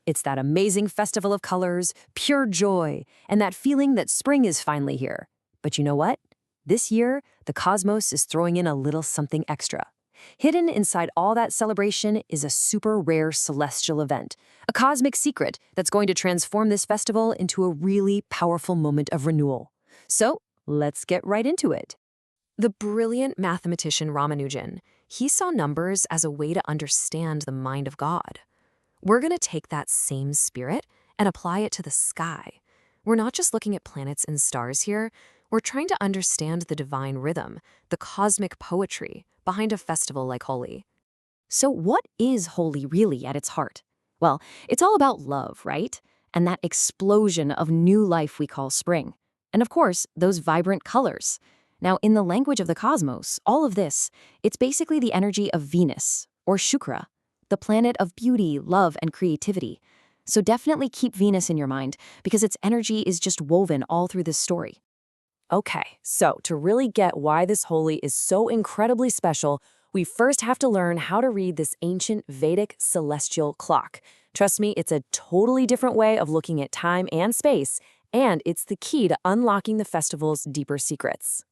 It's that amazing festival of colors, pure joy, and that feeling that spring is finally here. But you know what? This year, the cosmos is throwing in a little something extra. Hidden inside all that celebration is a super rare celestial event, a cosmic secret that's going to transform this festival into a really powerful moment of renewal. So, let's get right into it. The brilliant mathematician Ramanujan, he saw numbers as a way to understand the mind of God. We're going to take that same spirit and apply it to the sky. We're not just looking at planets and stars here, we're trying to understand the divine rhythm, the cosmic poetry behind a festival like Holi. So what is Holi really at its heart? Well, it's all about love, right? And that explosion of new life we call spring. And of course, those vibrant colors. Now, in the language of the cosmos, all of this, it's basically the energy of Venus, or Shukra, the planet of beauty, love, and creativity. So definitely keep Venus in your mind, because its energy is just woven all through this story. Okay, so to really get why this Holi is so incredibly special, we first have to learn how to read this ancient Vedic celestial clock. Trust me, it's a totally different way of looking at time and space, and it's the key to unlocking the festival's deeper secrets.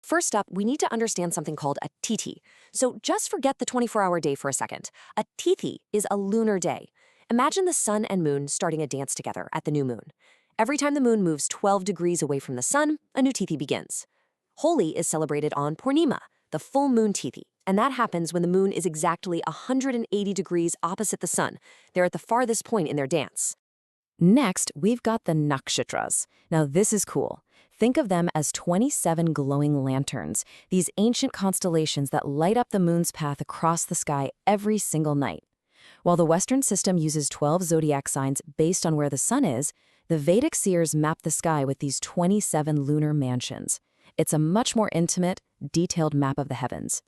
First up, we need to understand something called a tithi. So just forget the 24-hour day for a second. A tithi is a lunar day. Imagine the sun and moon starting a dance together at the new moon. Every time the moon moves 12 degrees away from the sun, a new tithi begins. Holi is celebrated on Purnima, the full moon tithi, and that happens when the moon is exactly 180 degrees opposite the sun. They're at the farthest point in their dance. Next, we've got the nakshatras. Now this is cool. Think of them as 27 glowing lanterns, these ancient constellations that light up the moon's path across the sky every single night. While the Western system uses 12 zodiac signs based on where the sun is, the Vedic seers map the sky with these 27 lunar mansions. It's a much more intimate, detailed map of the heavens.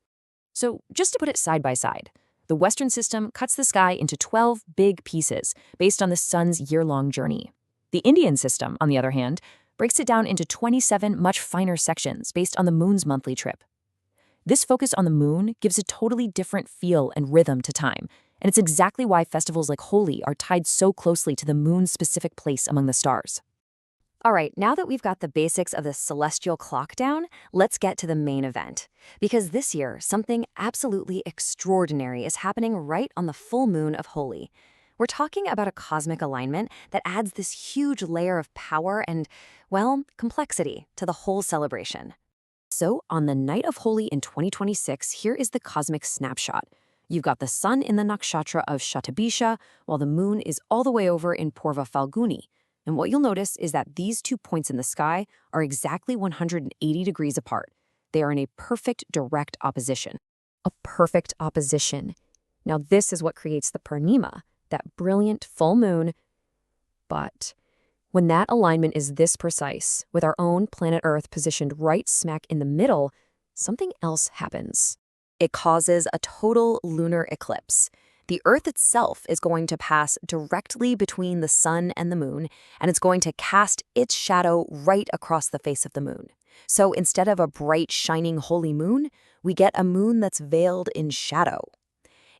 So just to put it side by side, the Western system cuts the sky into 12 big pieces based on the sun's year-long journey. The Indian system, on the other hand, breaks it down into 27 much finer sections based on the moon's monthly trip. This focus on the moon gives a totally different feel and rhythm to time, and it's exactly why festivals like Holi are tied so closely to the moon's specific place among the stars. All right, now that we've got the basics of the celestial clock down, let's get to the main event. Because this year, something absolutely extraordinary is happening right on the full moon of Holi. We're talking about a cosmic alignment that adds this huge layer of power and, well, complexity to the whole celebration. So, on the night of Holi in 2026, here is the cosmic snapshot. You've got the sun in the nakshatra of Shatabisha, while the moon is all the way over in Purva Falguni. And what you'll notice is that these 2 points in the sky are exactly 180 degrees apart. They are in a perfect direct opposition. A perfect opposition. Now, this is what creates the Purnima, that brilliant full moon. But when that alignment is this precise, with our own planet Earth positioned right smack in the middle, something else happens. It causes a total lunar eclipse. The Earth itself is going to pass directly between the sun and the moon, and it's going to cast its shadow right across the face of the moon. So instead of a bright, shining, holy moon, we get a moon that's veiled in shadow.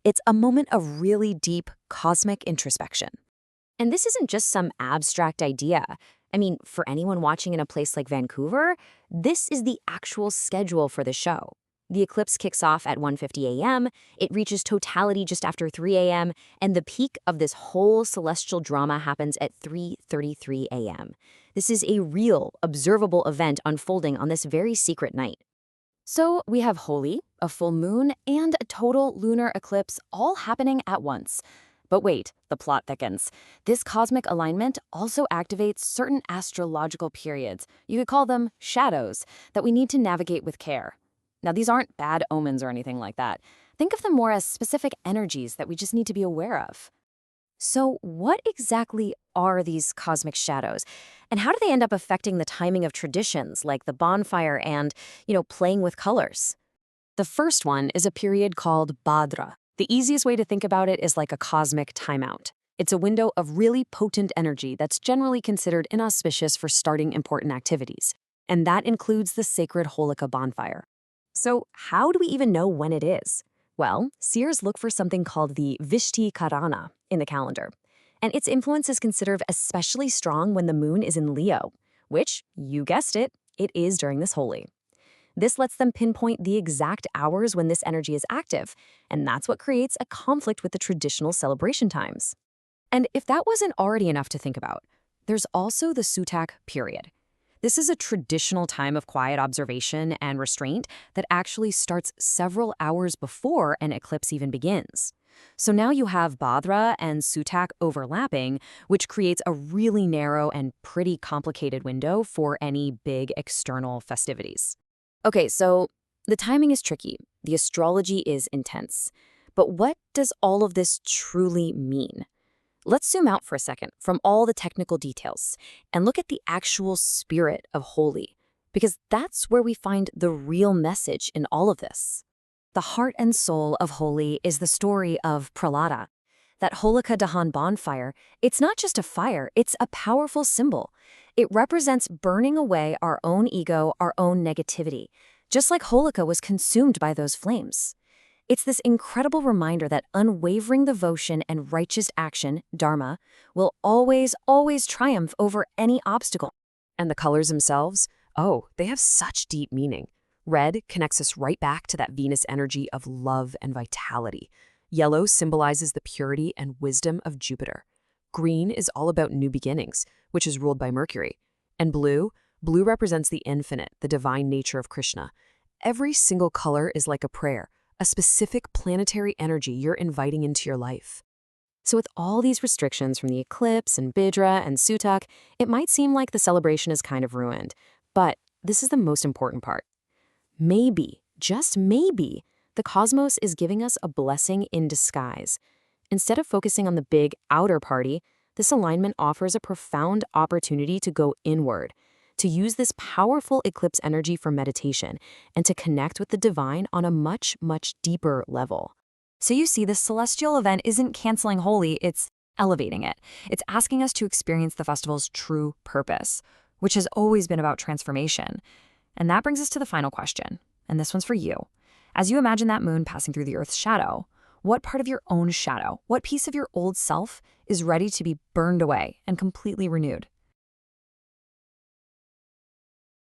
It's a moment of really deep cosmic introspection. And this isn't just some abstract idea. I mean, for anyone watching in a place like Vancouver, this is the actual schedule for the show. The eclipse kicks off at 1:50 a.m., it reaches totality just after 3 a.m., and the peak of this whole celestial drama happens at 3:33 a.m. This is a real, observable event unfolding on this very secret night. So we have Holi, a full moon, and a total lunar eclipse all happening at once. But wait, the plot thickens. This cosmic alignment also activates certain astrological periods, you could call them shadows, that we need to navigate with care. Now, these aren't bad omens or anything like that. Think of them more as specific energies that we just need to be aware of. So what exactly are these cosmic shadows? And how do they end up affecting the timing of traditions like the bonfire and, playing with colors? The first one is a period called Bhadra. The easiest way to think about it is like a cosmic timeout. It's a window of really potent energy that's generally considered inauspicious for starting important activities. And that includes the sacred Holika bonfire. So how do we even know when it is? Well, seers look for something called the Vishti Karana in the calendar. And its influence is considered especially strong when the moon is in Leo, which, you guessed it, it is during this Holi. This lets them pinpoint the exact hours when this energy is active, and that's what creates a conflict with the traditional celebration times. And if that wasn't already enough to think about, there's also the Sutak period. This is a traditional time of quiet observation and restraint that actually starts several hours before an eclipse even begins. So now you have Bhadra and Sutak overlapping, which creates a really narrow and pretty complicated window for any big external festivities. Okay, so the timing is tricky. The astrology is intense. But what does all of this truly mean? Let's zoom out for a second from all the technical details and look at the actual spirit of Holi, because that's where we find the real message in all of this. The heart and soul of Holi is the story of Prahlada. That Holika Dahan bonfire, it's not just a fire, it's a powerful symbol. It represents burning away our own ego, our own negativity, just like Holika was consumed by those flames. It's this incredible reminder that unwavering devotion and righteous action, dharma, will always, always triumph over any obstacle. And the colors themselves? Oh, they have such deep meaning. Red connects us right back to that Venus energy of love and vitality. Yellow symbolizes the purity and wisdom of Jupiter. Green is all about new beginnings, which is ruled by Mercury. And blue represents the infinite, the divine nature of Krishna. Every single color is like a prayer, a specific planetary energy you're inviting into your life. So with all these restrictions from the eclipse and Bidra and Sutak, it might seem like the celebration is kind of ruined. But this is the most important part. Maybe, just maybe, the cosmos is giving us a blessing in disguise. Instead of focusing on the big outer party, this alignment offers a profound opportunity to go inward, to use this powerful eclipse energy for meditation, and to connect with the divine on a much, much deeper level. So you see, this celestial event isn't canceling Holi, it's elevating it. It's asking us to experience the festival's true purpose, which has always been about transformation. And that brings us to the final question, and this one's for you. As you imagine that moon passing through the Earth's shadow, what part of your own shadow, what piece of your old self is ready to be burned away and completely renewed?